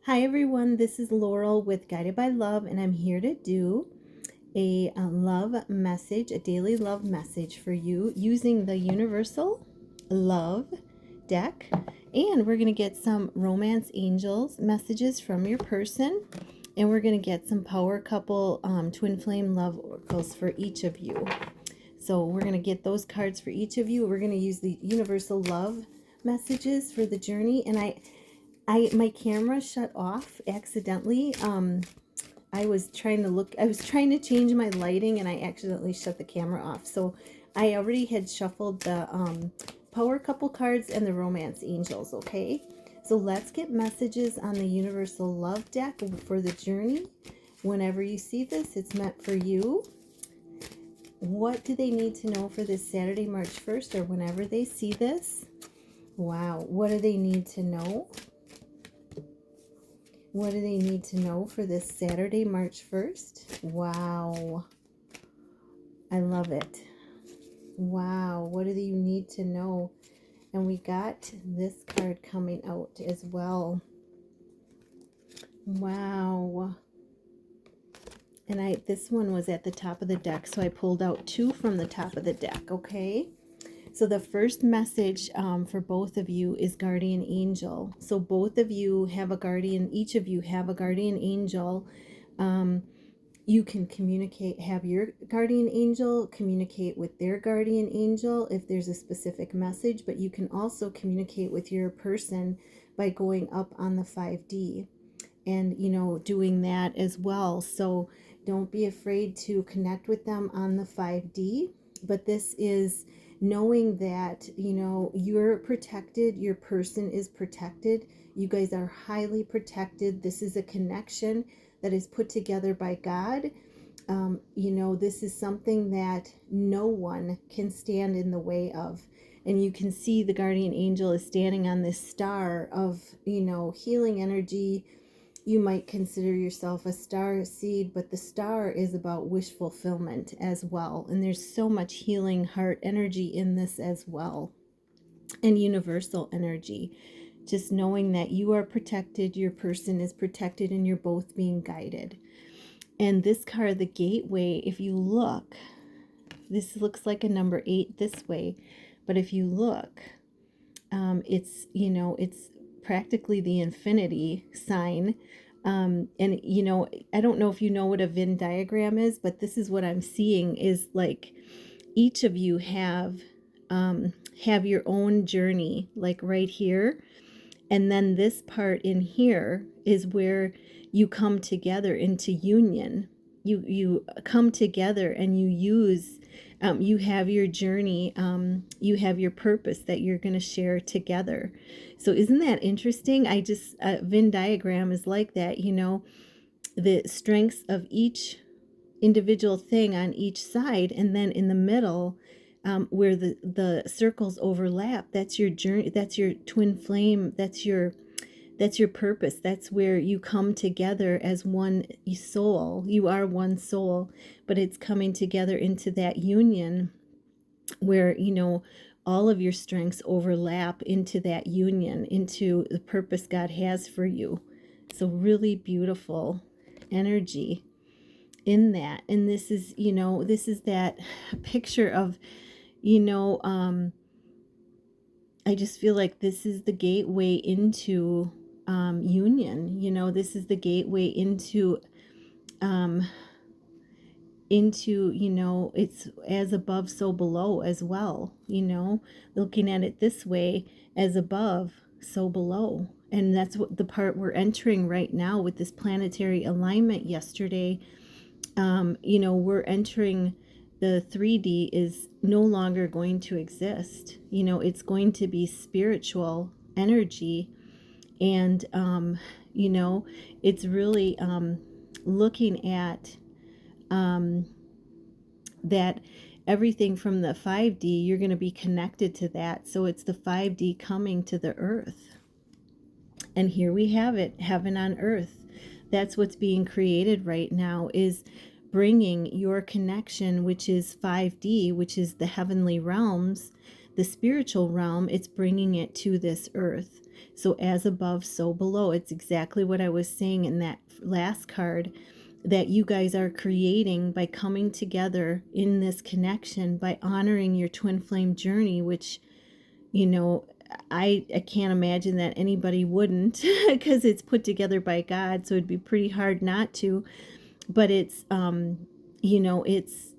Hi everyone, this is Laurel with Guided by Love, and I'm here to do a love message, a daily love message for you using the Universal Love deck. And we're going to get some romance angels messages from your person, and we're going to get some power couple twin flame love oracles for each of you. So we're going to get those cards for each of you. We're going to use the Universal Love messages for the journey, and my camera shut off accidentally. I was trying to change my lighting and I accidentally shut the camera off. So I already had shuffled the power couple cards and the romance angels, okay? So let's get messages on the Universal Love deck for the journey. Whenever you see this, it's meant for you. What do they need to know for this Saturday, March 1st, or whenever they see this? Wow, what do they need to know? What do they need to know for this Saturday, March 1st? Wow. I love it. Wow. What do you need to know? And we got this card coming out as well. Wow. And this one was at the top of the deck, so I pulled out two from the top of the deck, okay? So the first message for both of you is guardian angel. So both of you have a guardian, each of you have a guardian angel. You can communicate, have your guardian angel communicate with their guardian angel if there's a specific message, but you can also communicate with your person by going up on the 5D and, doing that as well. So don't be afraid to connect with them on the 5D, but this is knowing that, you're protected, your person is protected, you guys are highly protected. This is a connection that is put together by God. This is something that no one can stand in the way of. And you can see the guardian angel is standing on this star of, healing energy. You might consider yourself a star seed, but the star is about wish fulfillment as well. And there's so much healing heart energy in this as well. And universal energy. Just knowing that you are protected, your person is protected, and you're both being guided. And this card, the gateway, if you look, this looks like a number 8 this way. But if you look, it's practically the infinity sign. And I don't know if you know what a Venn diagram is, but this is what I'm seeing is like each of you have your own journey, like right here. And then this part in here is where you come together into union. You come together and you use, you have your journey, you have your purpose that you're going to share together. So isn't that interesting? Venn diagram is like that, the strengths of each individual thing on each side, and then in the middle, where the circles overlap, that's your journey, that's your twin flame, that's your purpose. That's where you come together as one soul. You are one soul, but it's coming together into that union where, all of your strengths overlap into that union, into the purpose God has for you. So really beautiful energy in that. And this is, this is that picture of, I just feel like this is the gateway into union. This is the gateway into it's as above so below as well, looking at it this way, as above so below. And that's what the part we're entering right now with this planetary alignment yesterday. We're entering the 3D is no longer going to exist. It's going to be spiritual energy. And, it's really looking at that everything from the 5D, you're going to be connected to that. So it's the 5D coming to the earth. And here we have it, heaven on earth. That's what's being created right now, is bringing your connection, which is 5D, which is the heavenly realms, the spiritual realm. It's bringing it to this earth. So as above, so below. It's exactly what I was saying in that last card, that you guys are creating by coming together in this connection, by honoring your twin flame journey, which, you know, I can't imagine that anybody wouldn't, because it's put together by God, so it'd be pretty hard not to. But it's it's,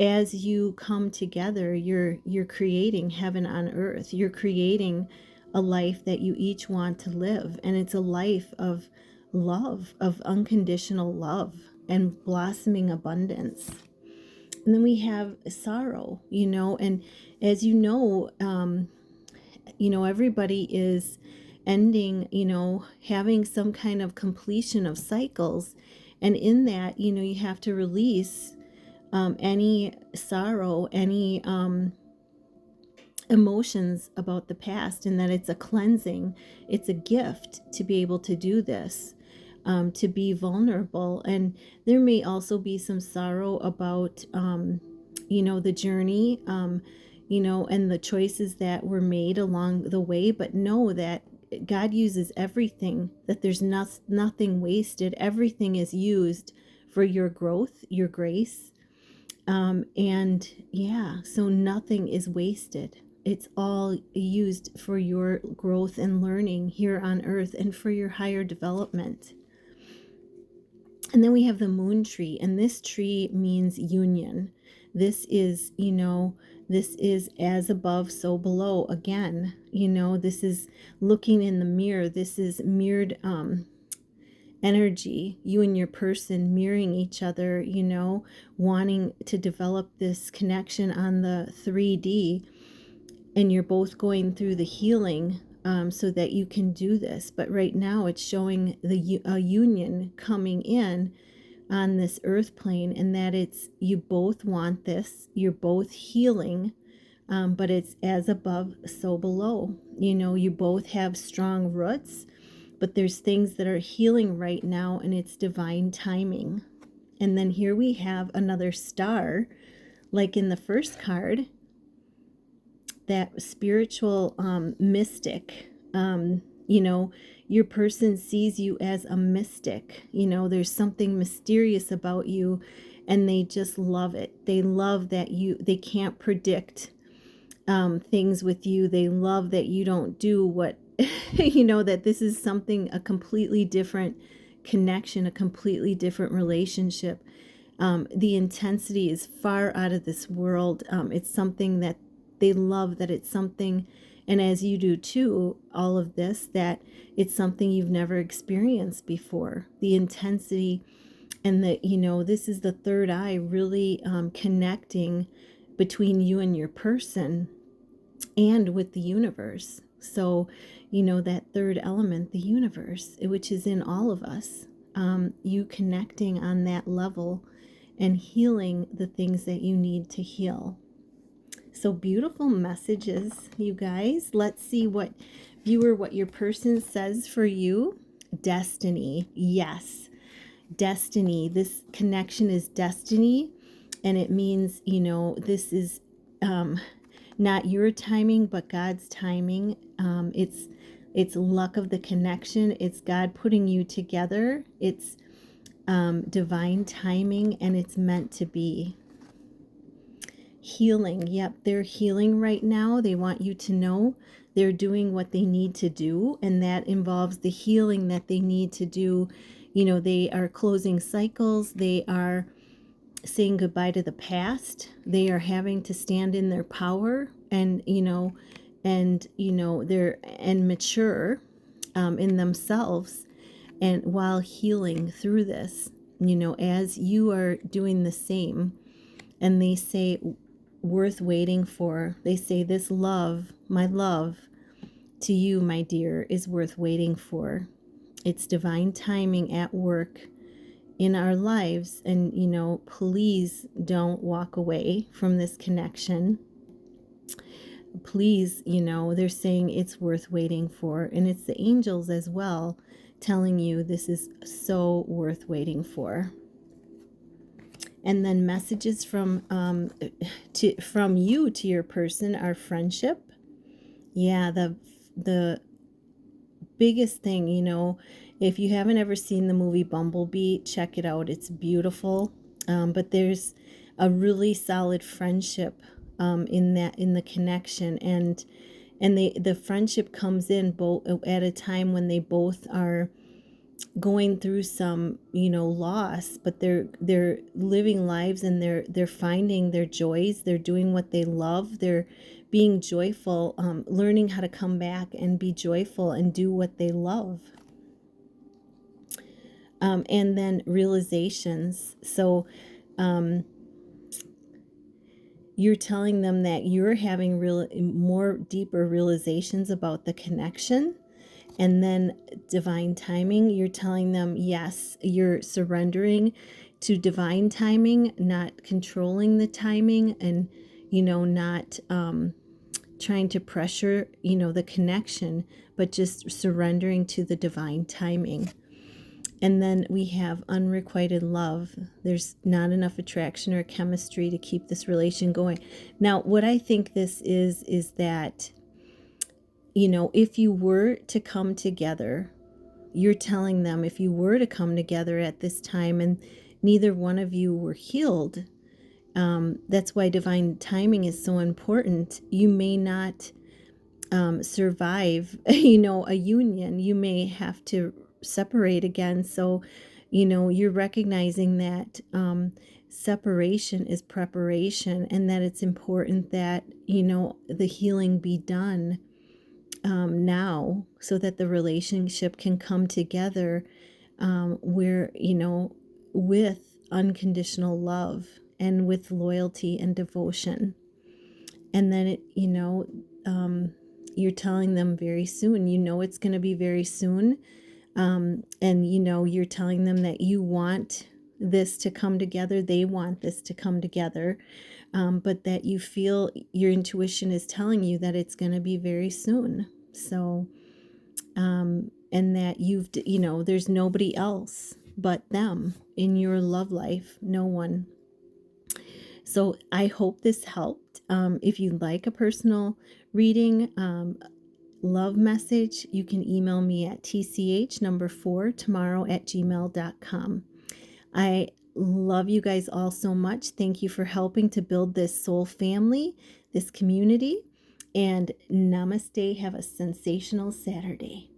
as you come together, you're creating heaven on earth. You're creating a life that you each want to live, and it's a life of love, of unconditional love and blossoming abundance. And then we have sorrow, and as everybody is ending, having some kind of completion of cycles, and in that, you have to release any sorrow, any emotions about the past, and that it's a cleansing, it's a gift to be able to do this, to be vulnerable. And there may also be some sorrow about, the journey, and the choices that were made along the way, but know that God uses everything, that there's nothing wasted. Everything is used for your growth, your grace. And yeah, so nothing is wasted. It's all used for your growth and learning here on earth and for your higher development. And then we have the moon tree, and this tree means union. This is, this is as above, so below. Again, this is looking in the mirror. This is mirrored energy, you and your person mirroring each other, wanting to develop this connection on the 3D, and you're both going through the healing, so that you can do this. But right now it's showing a union coming in on this earth plane, and that it's, you both want this, you're both healing, but it's as above, so below. You both have strong roots, but there's things that are healing right now, and it's divine timing. And then here we have another star, like in the first card, that spiritual mystic. Your person sees you as a mystic. There's something mysterious about you, and they just love it. They love that they can't predict things with you. They love that you don't do what, that this is something, a completely different connection, a completely different relationship. The intensity is far out of this world. It's something that they love, that it's something, and as you do too, all of this, that it's something you've never experienced before. The intensity, and this is the third eye really connecting between you and your person and with the universe. So, that third element, the universe, which is in all of us, you connecting on that level and healing the things that you need to heal. So beautiful messages, you guys. Let's see what your person says for you. Destiny. Yes. Destiny. This connection is destiny, and it means, this is not your timing, but God's timing. It's luck of the connection. It's God putting you together. It's divine timing, and it's meant to be. Healing. Yep, they're healing right now. They want you to know they're doing what they need to do, and that involves the healing that they need to do. They are closing cycles. They are saying goodbye to the past. They are having to stand in their power, and they're mature in themselves, and while healing through this, as you are doing the same. And they say, worth waiting for. They say, this love, my love to you, my dear, is worth waiting for. It's divine timing at work in our lives. And, please don't walk away from this connection. Please, they're saying it's worth waiting for. And it's the angels as well telling you this is so worth waiting for. And then messages from you to your person are friendship. Yeah, the the biggest thing, if you haven't ever seen the movie Bumblebee, check it out. It's beautiful. But there's a really solid friendship in the connection, and the friendship comes in both at a time when they both are going through some loss, but they're living lives, and they're finding their joys, they're doing what they love, they're being joyful, learning how to come back and be joyful and do what they love. And then realizations. So you're telling them that you're having more deeper realizations about the connection. And then divine timing, you're telling them, yes, you're surrendering to divine timing, not controlling the timing, and, not trying to pressure, the connection, but just surrendering to the divine timing. And then we have unrequited love. There's not enough attraction or chemistry to keep this relation going. Now, what I think this is that, if you were to come together, you're telling them, if you were to come together at this time and neither one of you were healed, that's why divine timing is so important. You may not survive, a union. You may have to separate again. So, you're recognizing that separation is preparation, and that it's important that, the healing be done now, so that the relationship can come together where, with unconditional love and with loyalty and devotion. And then you're telling them very soon, it's going to be very soon. And you're telling them that you want this to come together, they want this to come together, but that you feel your intuition is telling you that it's going to be very soon. So and that there's nobody else but them in your love life, no one. So I hope this helped. If you'd like a personal reading, love message, you can email me at tch4tomorrow@gmail.com. I love you guys all so much. Thank you for helping to build this soul family, this community, and namaste. Have a sensational Saturday.